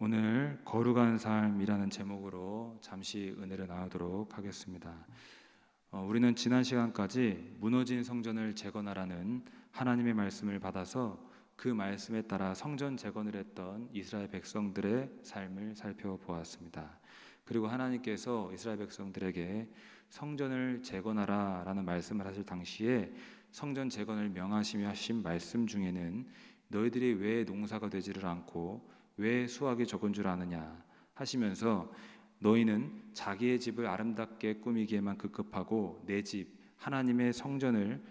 오늘 거룩한 삶이라는 제목으로 잠시 은혜를 나누도록 하겠습니다. 우리는 지난 시간까지 무너진 성전을 재건하라는 하나님의 말씀을 받아서 그 말씀에 따라 성전 재건을 했던 이스라엘 백성들의 삶을 살펴보았습니다. 그리고 하나님께서 이스라엘 백성들에게 성전을 재건하라 라는 말씀을 하실 당시에 성전 재건을 명하시며 하신 말씀 중에는 너희들이 왜 농사가 되지를 않고 왜 수확이 적은 줄 아느냐 하시면서 너희는 자기의 집을 아름답게 꾸미기에만 급급하고 내 집 하나님의 성전을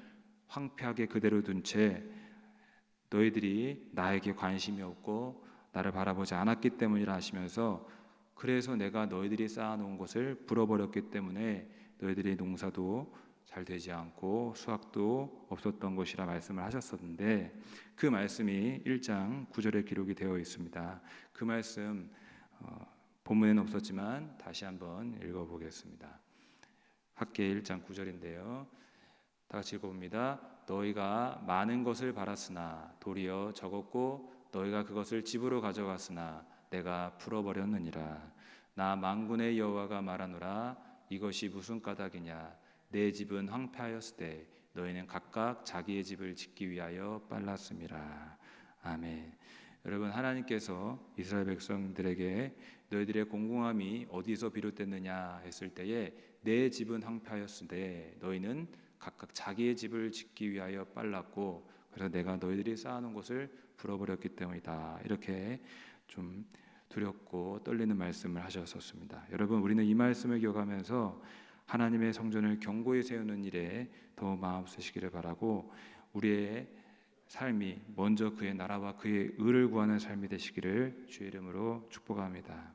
황폐하게 그대로 둔 채 너희들이 나에게 관심이 없고 나를 바라보지 않았기 때문이라 하시면서 그래서 내가 너희들이 쌓아놓은 것을 불어버렸기 때문에 너희들의 농사도 잘 되지 않고 수확도 없었던 것이라 말씀을 하셨었는데 그 말씀이 1장 9절에 기록이 되어 있습니다. 그 말씀 본문에는 없었지만 다시 한번 읽어보겠습니다. 학계 1장 9절인데요. 다 같이 읽어봅니다. 너희가 많은 것을 바랐으나 도리어 적었고 너희가 그것을 집으로 가져갔으나 내가 풀어버렸느니라. 나 만군의 여호와가 말하노라. 이것이 무슨 까닭이냐. 내 집은 황폐하였으되 너희는 각각 자기의 집을 짓기 위하여 빨랐음이라. 아멘. 여러분, 하나님께서 이스라엘 백성들에게 너희들의 공공함이 어디서 비롯됐느냐 했을 때에 내 집은 황폐하였으되 너희는 각각 자기의 집을 짓기 위하여 빨랐고 그래서 내가 너희들이 쌓아놓은 것을 불어버렸기 때문이다. 이렇게 좀 두렵고 떨리는 말씀을 하셨었습니다. 여러분, 우리는 이 말씀을 기억하면서 하나님의 성전을 견고히 세우는 일에 더 마음 쓰시기를 바라고 우리의 삶이 먼저 그의 나라와 그의 의를 구하는 삶이 되시기를 주의 이름으로 축복합니다.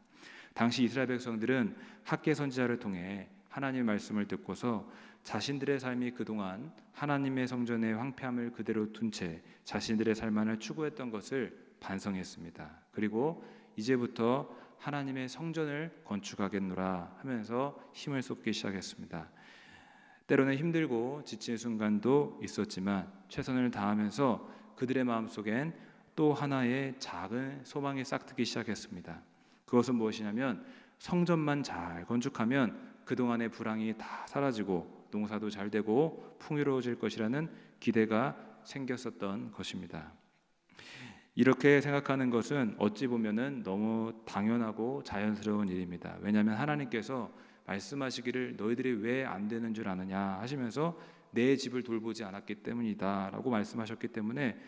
당시 이스라엘 백성들은 학개 선지자를 통해 하나님의 말씀을 듣고서 자신들의 삶이 그동안 하나님의 성전의 황폐함을 그대로 둔 채 자신들의 삶만을 추구했던 것을 반성했습니다. 그리고 이제부터 하나님의 성전을 건축하겠노라 하면서 힘을 쏟기 시작했습니다. 때로는 힘들고 지친 순간도 있었지만 최선을 다하면서 그들의 마음속엔 또 하나의 작은 소망이 싹트기 시작했습니다. 그것은 무엇이냐면 성전만 잘 건축하면 그동안의 불황이 다 사라지고 농사도 잘 되고 풍요로워질 것이라는 기대가 생겼었던 것입니다. 이렇게 생각하는 것은 어찌 보면은 너무 당연하고 자연스러운 일입니다. 왜냐하면 하나님께서 말씀하시기를 너희들이 왜 안 되는 줄 아느냐 하시면서 내 집을 돌보지 않았기 때문이다 라고 말씀하셨기 때문에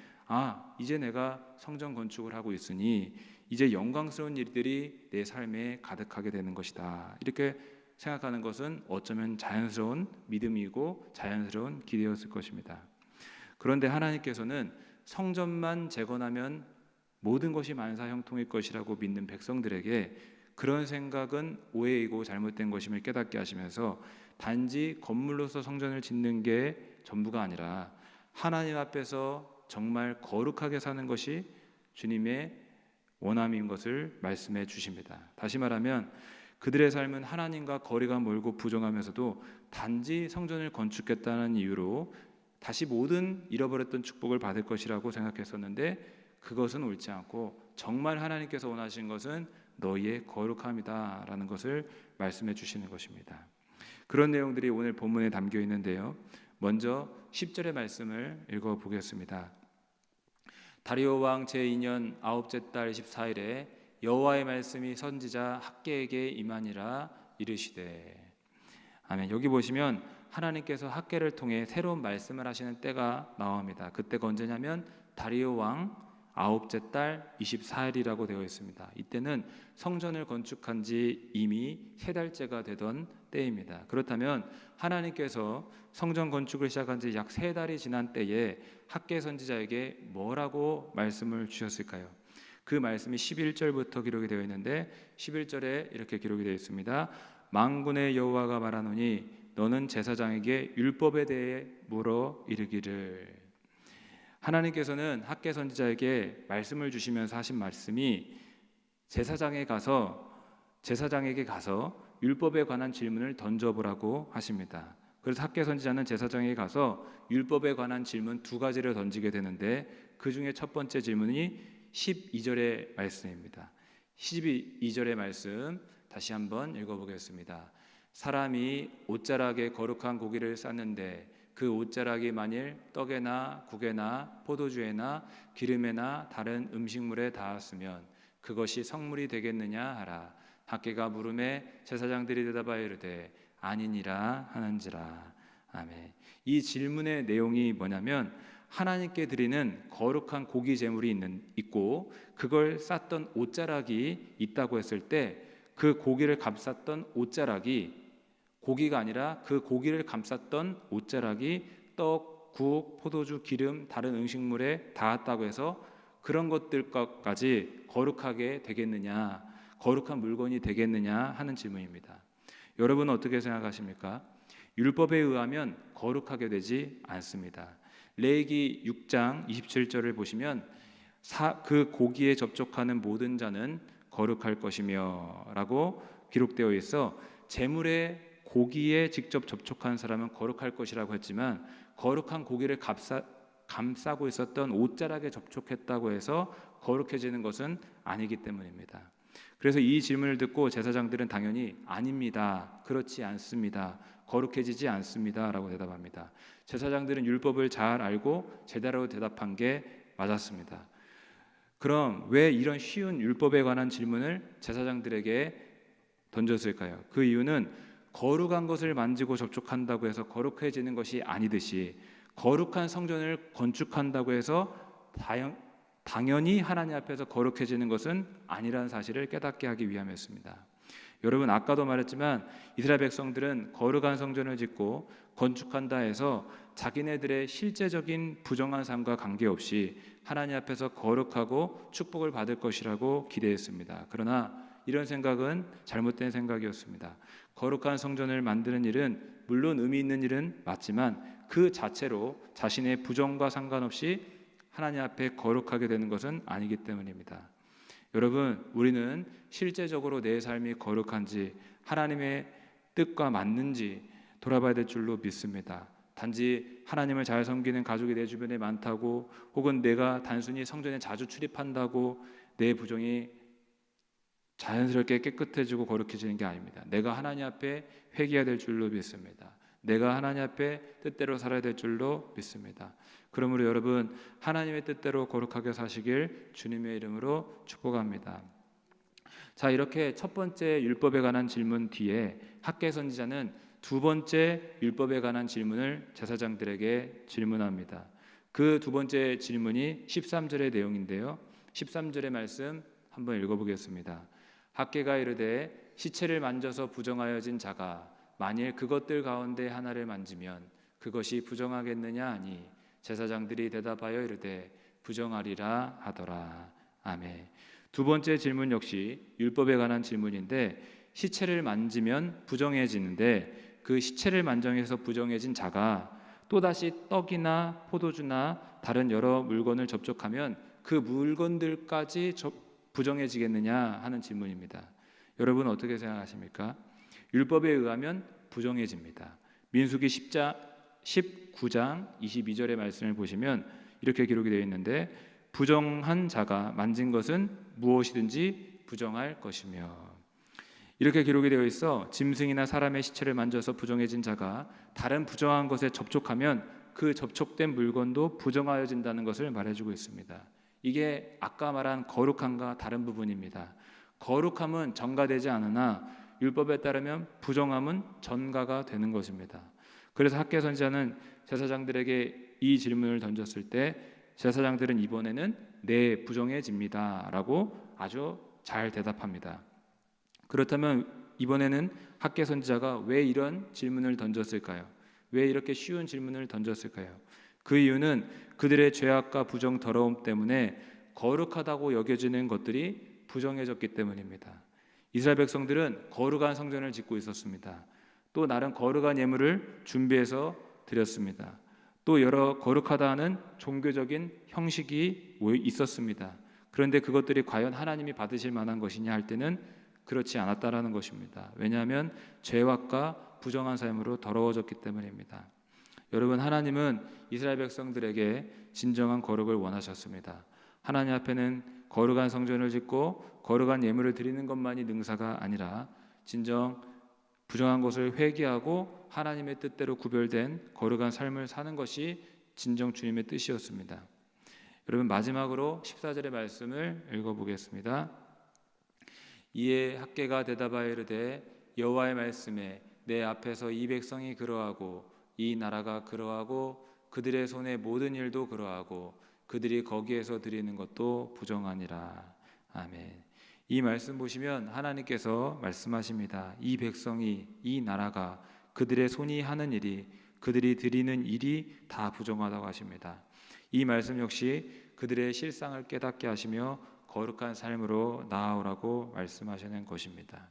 이제 내가 성전 건축을 하고 있으니 이제 영광스러운 일들이 내 삶에 가득하게 되는 것이다. 이렇게 생각하는 것은 어쩌면 자연스러운 믿음이고 자연스러운 기대였을 것입니다. 그런데 하나님께서는 성전만 재건하면 모든 것이 만사 형통일 것이라고 믿는 백성들에게 그런 생각은 오해이고 잘못된 것임을 깨닫게 하시면서 단지 건물로서 성전을 짓는 게 전부가 아니라 하나님 앞에서 정말 거룩하게 사는 것이 주님의 원함인 것을 말씀해 주십니다. 다시 말하면 그들의 삶은 하나님과 거리가 멀고 부정하면서도 단지 성전을 건축했다는 이유로 다시 모든 잃어버렸던 축복을 받을 것이라고 생각했었는데 그것은 옳지 않고 정말 하나님께서 원하신 것은 너희의 거룩함이다 라는 것을 말씀해 주시는 것입니다. 그런 내용들이 오늘 본문에 담겨 있는데요. 먼저 10절의 말씀을 읽어보겠습니다. 다리오 왕 제2년 9째 달 14일에 여호와의 말씀이 선지자 학개에게 임하니라 이르시되. 아멘. 여기 보시면 하나님께서 학개를 통해 새로운 말씀을 하시는 때가 나옵니다. 그때가 언제냐면 다리오 왕 9째 달 24일이라고 되어 있습니다. 이때는 성전을 건축한 지 이미 3달째가 되던 때입니다. 그렇다면 하나님께서 성전 건축을 시작한 지 약 3달이 지난 때에 학개 선지자에게 뭐라고 말씀을 주셨을까요? 그 말씀이 11절부터 기록이 되어 있는데 11절에 이렇게 기록이 되어 있습니다. 만군의 여호와가 말하노니 너는 제사장에게 율법에 대해 물어 이르기를. 하나님께서는 학개 선지자에게 말씀을 주시면서 하신 말씀이 제사장에게 가서 율법에 관한 질문을 던져보라고 하십니다. 그래서 학개 선지자는 제사장에게 가서 율법에 관한 질문 2가지를 던지게 되는데 그 중에 첫 번째 질문이 12절의 말씀입니다. 12절의 말씀 다시 한번 읽어보겠습니다. 사람이 옷자락에 거룩한 고기를 쌌는데 그 옷자락이 만일 떡에나 국에나 포도주에나 기름에나 다른 음식물에 닿았으면 그것이 성물이 되겠느냐 하라. 학개가 물음에 제사장들이 대답하여 이르되 아니니라 하는지라. 아멘. 이 질문의 내용이 뭐냐면 하나님께 드리는 거룩한 고기 제물이 있고 그걸 쌌던 옷자락이 있다고 했을 때 그 고기를 감쌌던 옷자락이 고기가 아니라 그 고기를 감쌌던 옷자락이 떡, 국, 포도주, 기름, 다른 음식물에 닿았다고 해서 그런 것들까지 거룩하게 되겠느냐, 거룩한 물건이 되겠느냐 하는 질문입니다. 여러분은 어떻게 생각하십니까? 율법에 의하면 거룩하게 되지 않습니다. 레위기 6장 27절을 보시면 그 고기에 접촉하는 모든 자는 거룩할 것이며 라고 기록되어 있어 제물에 고기에 직접 접촉한 사람은 거룩할 것이라고 했지만 거룩한 고기를 감싸고 있었던 옷자락에 접촉했다고 해서 거룩해지는 것은 아니기 때문입니다. 그래서 이 질문을 듣고 제사장들은 당연히 아닙니다. 그렇지 않습니다. 거룩해지지 않습니다. 라고 대답합니다. 제사장들은 율법을 잘 알고 제대로 대답한 게 맞았습니다. 그럼 왜 이런 쉬운 율법에 관한 질문을 제사장들에게 던졌을까요? 그 이유는 거룩한 것을 만지고 접촉한다고 해서 거룩해지는 것이 아니듯이 거룩한 성전을 건축한다고 해서 당연히 하나님 앞에서 거룩해지는 것은 아니라는 사실을 깨닫게 하기 위함이었습니다. 여러분 아까도 말했지만 이스라엘 백성들은 거룩한 성전을 짓고 건축한다 해서 자기네들의 실제적인 부정한 삶과 관계없이 하나님 앞에서 거룩하고 축복을 받을 것이라고 기대했습니다. 그러나 이런 생각은 잘못된 생각이었습니다. 거룩한 성전을 만드는 일은 물론 의미 있는 일은 맞지만 그 자체로 자신의 부정과 상관없이 하나님 앞에 거룩하게 되는 것은 아니기 때문입니다. 여러분, 우리는 실제적으로 내 삶이 거룩한지 하나님의 뜻과 맞는지 돌아봐야 될 줄로 믿습니다. 단지 하나님을 잘 섬기는 가족이 내 주변에 많다고 혹은 내가 단순히 성전에 자주 출입한다고 내 부정이 자연스럽게 깨끗해지고 거룩해지는 게 아닙니다. 내가 하나님 앞에 회개해야 될 줄로 믿습니다. 내가 하나님 앞에 뜻대로 살아야 될 줄로 믿습니다. 그러므로 여러분 하나님의 뜻대로 거룩하게 사시길 주님의 이름으로 축복합니다. 자, 이렇게 첫 번째 율법에 관한 질문 뒤에 학개 선지자는 두 번째 율법에 관한 질문을 제사장들에게 질문합니다. 그 두 번째 질문이 13절의 내용인데요. 13절의 말씀 한번 읽어보겠습니다. 학개가 이르되 시체를 만져서 부정하여진 자가 만일 그것들 가운데 하나를 만지면 그것이 부정하겠느냐 하니 제사장들이 대답하여 이르되 부정하리라 하더라. 아멘. 두 번째 질문 역시 율법에 관한 질문인데 시체를 만지면 부정해지는데 그 시체를 만정해서 부정해진 자가 또다시 떡이나 포도주나 다른 여러 물건을 접촉하면 그 물건들까지 부정해지겠느냐 하는 질문입니다. 여러분 어떻게 생각하십니까? 율법에 의하면 부정해집니다. 민수기 19장 22절의 말씀을 보시면 이렇게 기록이 되어 있는데 부정한 자가 만진 것은 무엇이든지 부정할 것이며 이렇게 기록이 되어 있어 짐승이나 사람의 시체를 만져서 부정해진 자가 다른 부정한 것에 접촉하면 그 접촉된 물건도 부정하여진다는 것을 말해주고 있습니다. 이게 아까 말한 거룩함과 다른 부분입니다. 거룩함은 전가되지 않으나 율법에 따르면 부정함은 전가가 되는 것입니다. 그래서 학개 선지자는 제사장들에게 이 질문을 던졌을 때 제사장들은 이번에는 네, 부정해집니다 라고 아주 잘 대답합니다. 그렇다면 이번에는 학개 선지자가 왜 이런 질문을 던졌을까요? 왜 이렇게 쉬운 질문을 던졌을까요? 그 이유는 그들의 죄악과 부정 더러움 때문에 거룩하다고 여겨지는 것들이 부정해졌기 때문입니다. 이스라엘 백성들은 거룩한 성전을 짓고 있었습니다. 또 나름 거룩한 예물을 준비해서 드렸습니다. 또 여러 거룩하다 하는 종교적인 형식이 있었습니다. 그런데 그것들이 과연 하나님이 받으실 만한 것이냐 할 때는 그렇지 않았다라는 것입니다. 왜냐하면 죄악과 부정한 삶으로 더러워졌기 때문입니다. 여러분 하나님은 이스라엘 백성들에게 진정한 거룩을 원하셨습니다. 하나님 앞에는 거룩한 성전을 짓고 거룩한 예물을 드리는 것만이 능사가 아니라 진정 부정한 것을 회개하고 하나님의 뜻대로 구별된 거룩한 삶을 사는 것이 진정 주님의 뜻이었습니다. 여러분, 마지막으로 14절의 말씀을 읽어보겠습니다. 이에 학개가 대답하여 이르되 여호와의 말씀에 내 앞에서 이 백성이 그러하고 이 나라가 그러하고 그들의 손의 모든 일도 그러하고 그들이 거기에서 드리는 것도 부정하니라. 아멘. 이 말씀 보시면 하나님께서 말씀하십니다. 이 백성이, 이 나라가, 그들의 손이 하는 일이, 그들이 드리는 일이 다 부정하다고 하십니다. 이 말씀 역시 그들의 실상을 깨닫게 하시며 거룩한 삶으로 나아오라고 말씀하시는 것입니다.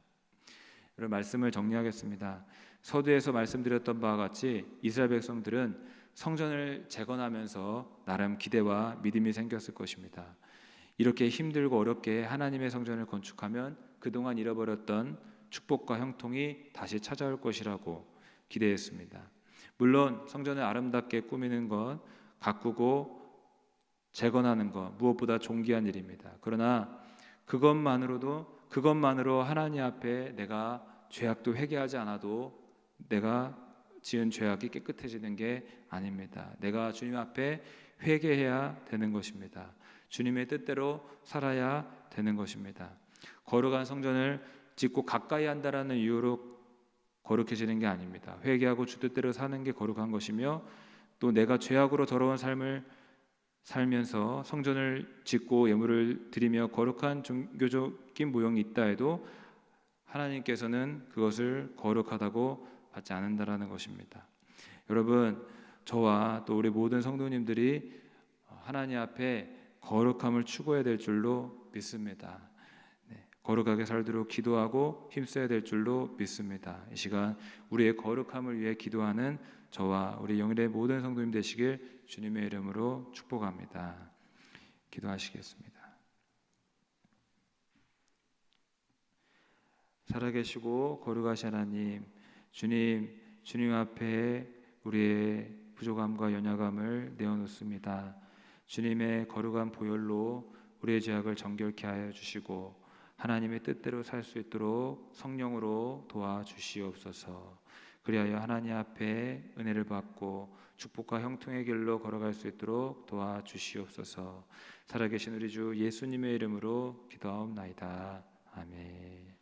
여러분, 말씀을 정리하겠습니다. 서두에서 말씀드렸던 바와 같이 이스라엘 백성들은 성전을 재건하면서 나름 기대와 믿음이 생겼을 것입니다. 이렇게 힘들고 어렵게 하나님의 성전을 건축하면 그동안 잃어버렸던 축복과 형통이 다시 찾아올 것이라고 기대했습니다. 물론 성전을 아름답게 꾸미는 것, 가꾸고 재건하는 것 무엇보다 존귀한 일입니다. 그러나 그것만으로 하나님 앞에 내가 죄악도 회개하지 않아도 내가 지은 죄악이 깨끗해지는 게 아닙니다. 내가 주님 앞에 회개해야 되는 것입니다. 주님의 뜻대로 살아야 되는 것입니다. 거룩한 성전을 짓고 가까이 한다라는 이유로 거룩해지는 게 아닙니다. 회개하고 주 뜻대로 사는 게 거룩한 것이며 또 내가 죄악으로 더러운 삶을 살면서 성전을 짓고 예물을 드리며 거룩한 종교적인 모형이 있다 해도 하나님께서는 그것을 거룩하다고 받지 않는다라는 것입니다. 여러분, 저와 또 우리 모든 성도님들이 하나님 앞에 거룩함을 추구해야 될 줄로 믿습니다. 거룩하게 살도록 기도하고 힘써야 될 줄로 믿습니다. 이 시간 우리의 거룩함을 위해 기도하는 저와 우리 영일의 모든 성도님 되시길 주님의 이름으로 축복합니다. 기도하시겠습니다. 살아계시고 거룩하신 하나님, 주님 앞에 우리의 부족함과 연약함을 내어놓습니다. 주님의 거룩한 보혈로 우리의 죄악을 정결케 하여 주시고 하나님의 뜻대로 살 수 있도록 성령으로 도와주시옵소서. 그리하여 하나님 앞에 은혜를 받고 축복과 형통의 길로 걸어갈 수 있도록 도와주시옵소서. 살아계신 우리 주 예수님의 이름으로 기도하옵나이다. 아멘.